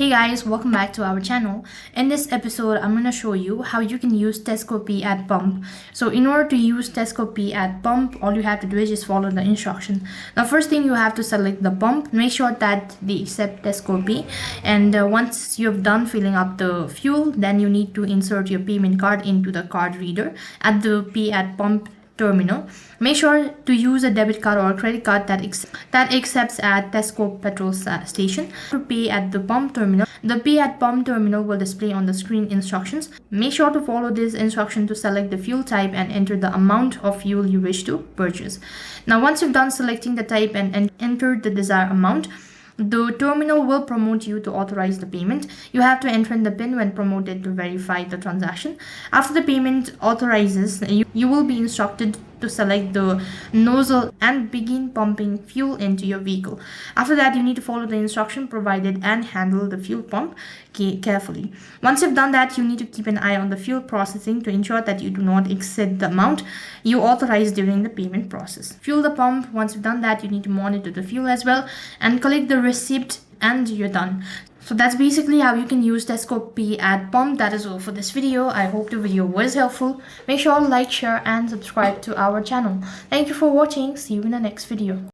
Hey guys, welcome back to our channel. In this episode, I'm going to show you how you can use Tesco Pay at pump. So in order to use Tesco Pay at pump, all you have to do is just follow the instruction. Now first thing, you have to select the pump. Make sure that they accept Tesco Pay. And once you have done filling up the fuel, then you need to insert your payment card into the card reader at the Pay at pump terminal. Make sure to use a debit card or a credit card that accepts at Tesco petrol station. To pay at the pump terminal, the Pay at pump terminal will display on the screen instructions. Make sure to follow this instruction to select the fuel type and enter the amount of fuel you wish to purchase. Now once you've done selecting the type and entered the desired amount, the terminal will prompt you to authorize the payment. You have to enter in the PIN when prompted to verify the transaction. After the payment authorizes, you will be instructed to select the nozzle and begin pumping fuel into your vehicle. After that, you need to follow the instruction provided and handle the fuel pump carefully. Once you've done that, you need to keep an eye on the fuel processing to ensure that you do not exceed the amount you authorize during the payment process. Fuel the pump. Once you've done that, you need to monitor the fuel as well and collect the receipt, and you're done. So that's basically how you can use Tesco Pay at pump. That is all for this video. I hope the video was helpful. Make sure to like, share and subscribe to our channel. Thank you for watching. See you in the next video.